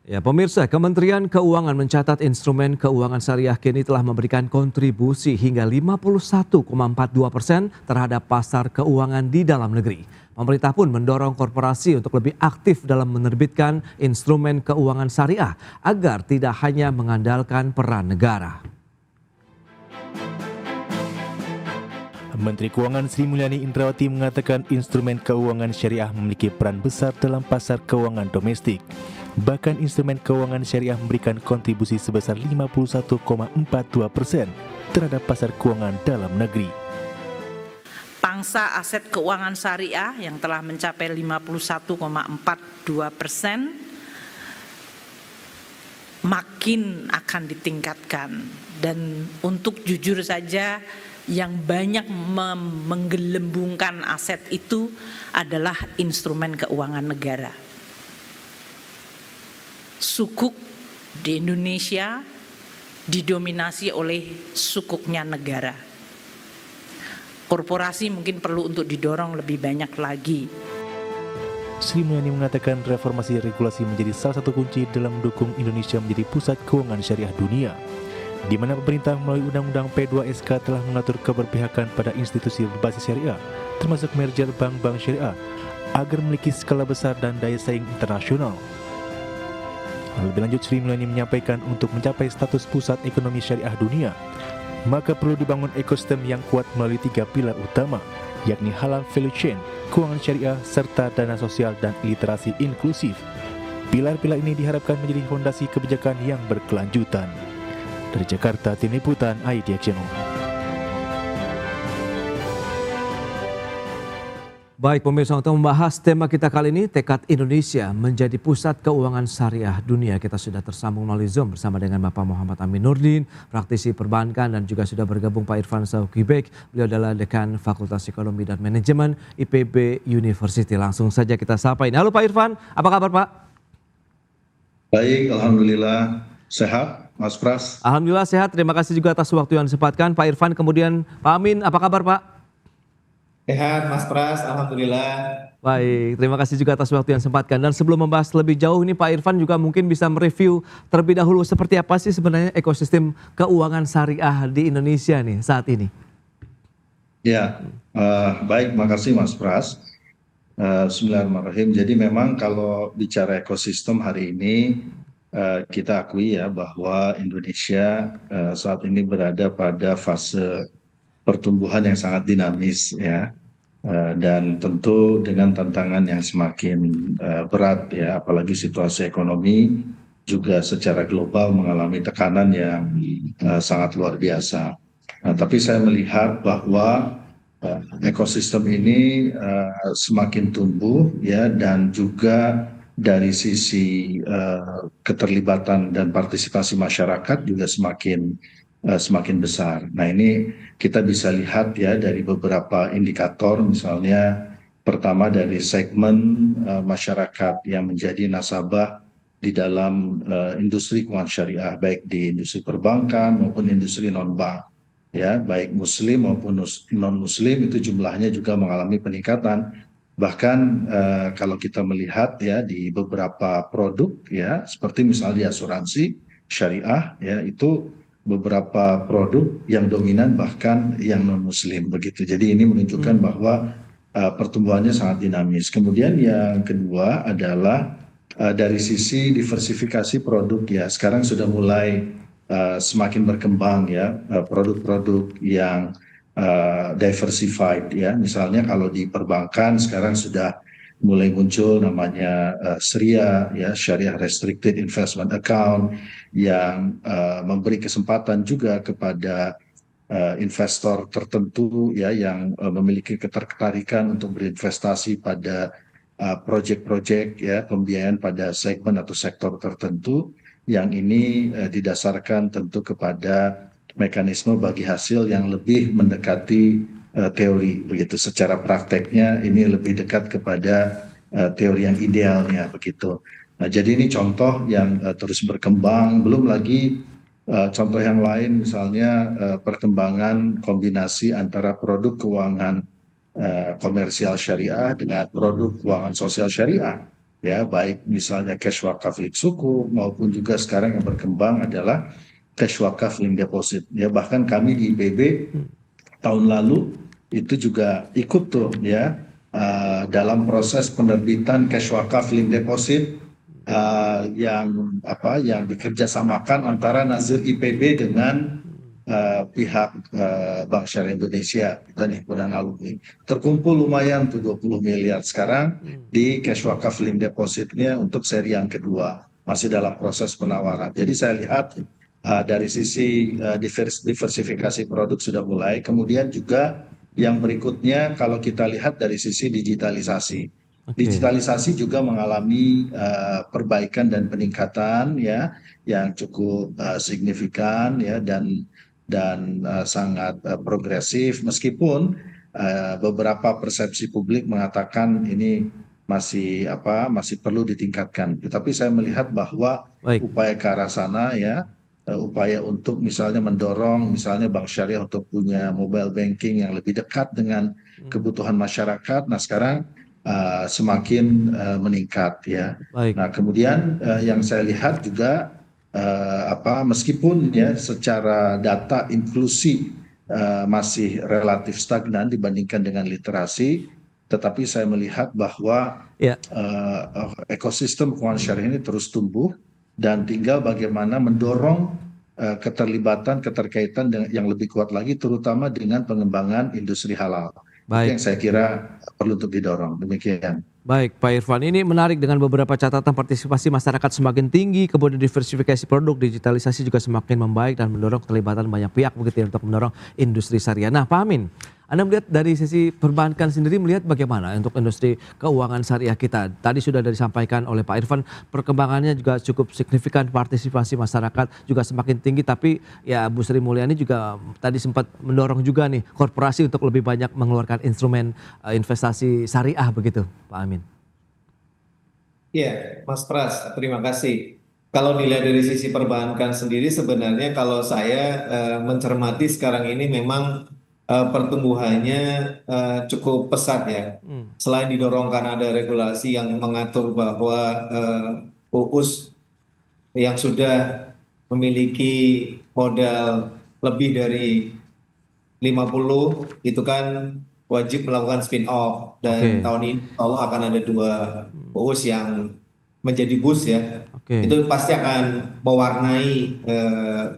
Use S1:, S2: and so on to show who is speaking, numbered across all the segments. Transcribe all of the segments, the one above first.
S1: Ya, pemirsa, Kementerian Keuangan mencatat instrumen keuangan syariah kini telah memberikan kontribusi hingga 51,42% terhadap pasar keuangan di dalam negeri. Pemerintah pun mendorong korporasi untuk lebih aktif dalam menerbitkan instrumen keuangan syariah agar tidak hanya mengandalkan peran negara.
S2: Menteri Keuangan Sri Mulyani Indrawati mengatakan instrumen keuangan syariah memiliki peran besar dalam pasar keuangan domestik. Bahkan instrumen keuangan syariah memberikan kontribusi sebesar 51,42% terhadap pasar keuangan dalam negeri.
S3: Pangsa aset keuangan syariah yang telah mencapai 51,42% makin akan ditingkatkan. Dan untuk jujur saja, yang banyak menggelembungkan aset itu adalah instrumen keuangan negara. Sukuk di Indonesia didominasi oleh sukuknya negara. Korporasi mungkin perlu untuk didorong lebih banyak lagi.
S2: Sri Mulyani mengatakan reformasi regulasi menjadi salah satu kunci dalam mendukung Indonesia menjadi pusat keuangan syariah dunia, di mana pemerintah melalui Undang-Undang P2SK telah mengatur keberpihakan pada institusi berbasis syariah, termasuk merger bank-bank syariah, agar memiliki skala besar dan daya saing internasional. Lebih lanjut, Sri Mulyani menyampaikan untuk mencapai status pusat ekonomi syariah dunia, maka perlu dibangun ekosistem yang kuat melalui 3 pilar utama, yakni halal value chain, keuangan syariah, serta dana sosial dan literasi inklusif. Pilar-pilar ini diharapkan menjadi fondasi kebijakan yang berkelanjutan. Dari Jakarta, Tim Liputan IDX Channel.
S1: Baik pemirsa, untuk membahas tema kita kali ini, tekad Indonesia menjadi pusat keuangan syariah dunia. Kita sudah tersambung melalui Zoom bersama dengan Bapak Muhammad Amin Nurdin, praktisi perbankan, dan juga sudah bergabung Pak Irfan Sauqibek. Beliau adalah Dekan Fakultas Ekonomi dan Manajemen IPB University. Langsung saja kita sapa ini. Halo Pak Irfan, apa kabar Pak?
S4: Baik, Alhamdulillah. Sehat, Mas Pras?
S1: Alhamdulillah sehat, terima kasih juga atas waktu yang disempatkan. Pak Irfan, kemudian Pak Amin, apa kabar Pak?
S5: Sehat Mas Pras, Alhamdulillah.
S1: Baik, terima kasih juga atas waktu yang disempatkan. Dan sebelum membahas lebih jauh ini Pak Irfan juga mungkin bisa mereview terlebih dahulu seperti apa sih sebenarnya ekosistem keuangan syariah di Indonesia nih saat ini.
S4: Ya, baik, makasih Mas Pras. Bismillahirrahmanirrahim. Jadi memang kalau bicara ekosistem hari ini, kita akui ya bahwa Indonesia saat ini berada pada fase pertumbuhan yang sangat dinamis ya, dan tentu dengan tantangan yang semakin berat ya, apalagi situasi ekonomi juga secara global mengalami tekanan yang sangat luar biasa. Tapi saya melihat bahwa ekosistem ini semakin tumbuh ya, dan juga dari sisi keterlibatan dan partisipasi masyarakat juga semakin besar. Nah, ini kita bisa lihat ya dari beberapa indikator, misalnya pertama dari segmen masyarakat yang menjadi nasabah di dalam industri keuangan syariah, baik di industri perbankan maupun industri non-bank ya, baik muslim maupun non-muslim, itu jumlahnya juga mengalami peningkatan. Bahkan kalau kita melihat ya di beberapa produk ya, seperti misalnya asuransi syariah ya, itu beberapa produk yang dominan bahkan yang non-muslim begitu. Jadi ini menunjukkan bahwa pertumbuhannya sangat dinamis. Kemudian yang kedua adalah dari sisi diversifikasi produk ya, sekarang sudah mulai semakin berkembang ya produk-produk yang diversified ya. Misalnya kalau di perbankan sekarang sudah mulai muncul namanya SRIA ya, Syariah Restricted Investment Account, yang memberi kesempatan juga kepada investor tertentu ya yang memiliki ketertarikan untuk berinvestasi pada proyek-proyek ya, pembiayaan pada segmen atau sektor tertentu, yang ini didasarkan tentu kepada mekanisme bagi hasil yang lebih mendekati teori begitu. Secara prakteknya ini lebih dekat kepada teori yang idealnya begitu. Nah, jadi ini contoh yang terus berkembang. Belum lagi contoh yang lain, misalnya perkembangan kombinasi antara produk keuangan komersial syariah dengan produk keuangan sosial syariah. ya, baik misalnya cash wakaf link suku maupun juga sekarang yang berkembang adalah cash wakaf link deposit. Ya, bahkan kami di IPB tahun lalu itu juga ikut tuh ya dalam proses penerbitan cash wakaf link deposit yang dikerjasamakan antara Nazir IPB dengan pihak Bank Syariah Indonesia dan himpunan alumni. Terkumpul lumayan tuh 20 miliar sekarang di cash wakaf link depositnya untuk seri yang kedua, masih dalam proses penawaran. Jadi saya lihat dari sisi diversifikasi produk sudah mulai, kemudian juga yang berikutnya kalau kita lihat dari sisi digitalisasi. Digitalisasi juga mengalami perbaikan dan peningkatan ya yang cukup signifikan ya dan sangat progresif, meskipun beberapa persepsi publik mengatakan ini masih perlu ditingkatkan. Tetapi saya melihat bahwa upaya ke arah sana ya, upaya untuk misalnya mendorong misalnya Bank Syariah untuk punya mobile banking yang lebih dekat dengan kebutuhan masyarakat. Nah, sekarang semakin meningkat ya. Nah, kemudian yang saya lihat juga meskipun ya secara data inklusi masih relatif stagnan dibandingkan dengan literasi, tetapi saya melihat bahwa ekosistem keuangan syariah ini terus tumbuh dan tinggal bagaimana mendorong keterkaitan yang lebih kuat lagi, terutama dengan pengembangan industri halal. Itu yang saya kira perlu untuk didorong. Demikian.
S1: Baik, Pak Irfan, ini menarik dengan beberapa catatan partisipasi masyarakat semakin tinggi, kemudian diversifikasi produk, digitalisasi juga semakin membaik dan mendorong keterlibatan banyak pihak begitu ya, untuk mendorong industri syariah. Nah, Pak Amin, Anda melihat dari sisi perbankan sendiri melihat bagaimana untuk industri keuangan syariah kita? Tadi sudah disampaikan oleh Pak Irfan, perkembangannya juga cukup signifikan, partisipasi masyarakat juga semakin tinggi, tapi ya Bu Sri Mulyani juga tadi sempat mendorong juga nih korporasi untuk lebih banyak mengeluarkan instrumen investasi syariah begitu, Pak Amin.
S5: Ya, Mas Pras, terima kasih. Kalau dilihat dari sisi perbankan sendiri, sebenarnya kalau saya mencermati sekarang ini memang pertumbuhannya cukup pesat ya. Selain didorong karena ada regulasi yang mengatur bahwa UUS yang sudah memiliki modal lebih dari 50 itu kan wajib melakukan spin off, dan tahun ini Allah akan ada 2 UUS yang menjadi boost ya. Itu pasti akan mewarnai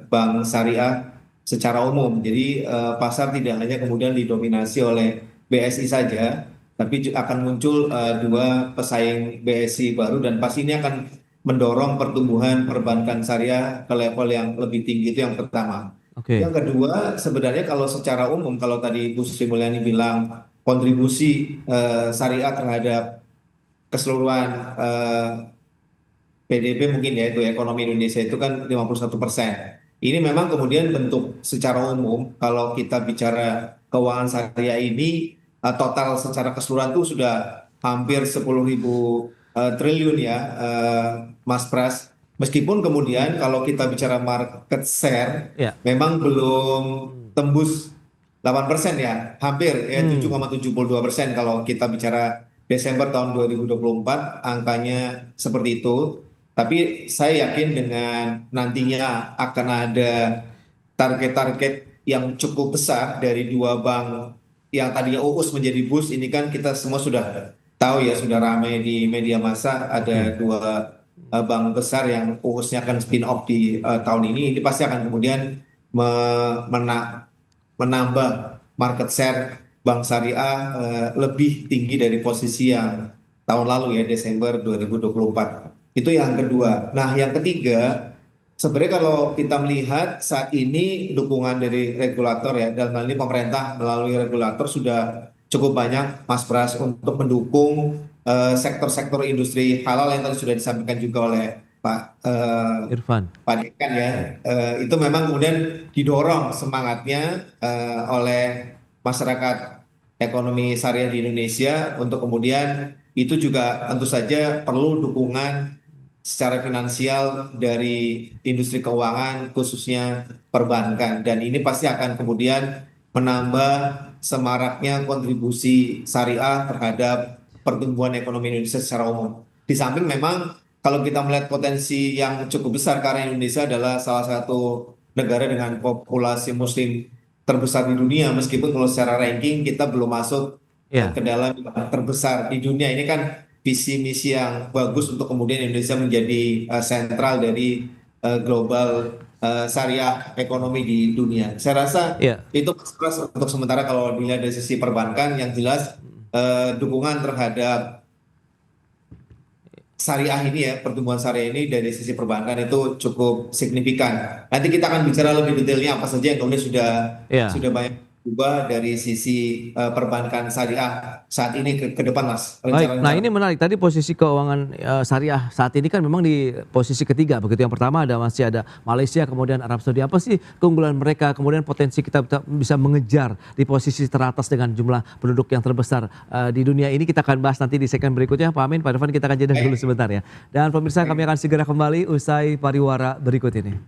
S5: bank syariah secara umum. Jadi pasar tidak hanya kemudian didominasi oleh BSI saja, tapi akan muncul 2 pesaing BSI baru, dan pasti ini akan mendorong pertumbuhan perbankan syariah ke level yang lebih tinggi. Itu yang pertama. Yang kedua, sebenarnya kalau secara umum, kalau tadi Bu Sri Mulyani bilang kontribusi syariah terhadap keseluruhan PDB mungkin ya, itu ekonomi Indonesia itu kan 51%. Ini memang kemudian bentuk secara umum, kalau kita bicara keuangan syariah ini, total secara keseluruhan itu sudah hampir 10.000 triliun ya, Mas Pras. Meskipun kemudian kalau kita bicara market share, memang belum tembus 8% ya, hampir ya 7,72% kalau kita bicara Desember tahun 2024, angkanya seperti itu. Tapi saya yakin dengan nantinya akan ada target-target yang cukup besar dari 2 bank yang tadinya UUS menjadi boost. Ini kan kita semua sudah tahu ya, sudah ramai di media massa, ada 2 bank besar yang UUS-nya akan spin off di tahun ini. Ini pasti akan kemudian menambah market share bank syariah lebih tinggi dari posisi yang tahun lalu ya, Desember 2024. Itu yang kedua. Nah, yang ketiga, sebenarnya kalau kita melihat saat ini dukungan dari regulator ya, dalam hal ini pemerintah melalui regulator sudah cukup banyak, Mas Pras, untuk mendukung sektor-sektor industri halal yang tadi sudah disampaikan juga oleh Pak
S1: Irfan.
S5: Pak Dekan ya. Itu memang kemudian didorong semangatnya oleh masyarakat ekonomi syariah di Indonesia, untuk kemudian itu juga tentu saja perlu dukungan secara finansial dari industri keuangan, khususnya perbankan, dan ini pasti akan kemudian menambah semaraknya kontribusi syariah terhadap pertumbuhan ekonomi Indonesia secara umum. di samping memang kalau kita melihat potensi yang cukup besar karena Indonesia adalah salah satu negara dengan populasi Muslim terbesar di dunia, meskipun kalau secara ranking kita belum masuk
S1: Ya,
S5: ke dalam terbesar di dunia. Ini kan visi misi yang bagus untuk kemudian Indonesia menjadi sentral dari global syariah ekonomi di dunia. Saya rasa
S1: ya.
S5: itu untuk sementara kalau dilihat dari sisi perbankan yang jelas dukungan terhadap syariah ini ya, pertumbuhan syariah ini dari sisi perbankan itu cukup signifikan. Nanti kita akan bicara lebih detailnya apa saja yang kemudian
S1: Ya.
S5: sudah banyak berubah dari sisi perbankan syariah saat ini ke depan, Mas.
S1: Baik, nah ini menarik. Tadi posisi keuangan syariah saat ini kan memang di posisi ketiga. Begitu, yang pertama masih ada Malaysia, kemudian Arab Saudi. Apa sih keunggulan mereka? Kemudian potensi kita bisa mengejar di posisi teratas dengan jumlah penduduk yang terbesar di dunia ini. Kita akan bahas nanti di segmen berikutnya. Pak Amin, Pak Irfan, kita akan jeda dulu sebentar ya. Dan pemirsa, kami akan segera kembali usai pariwara berikut ini.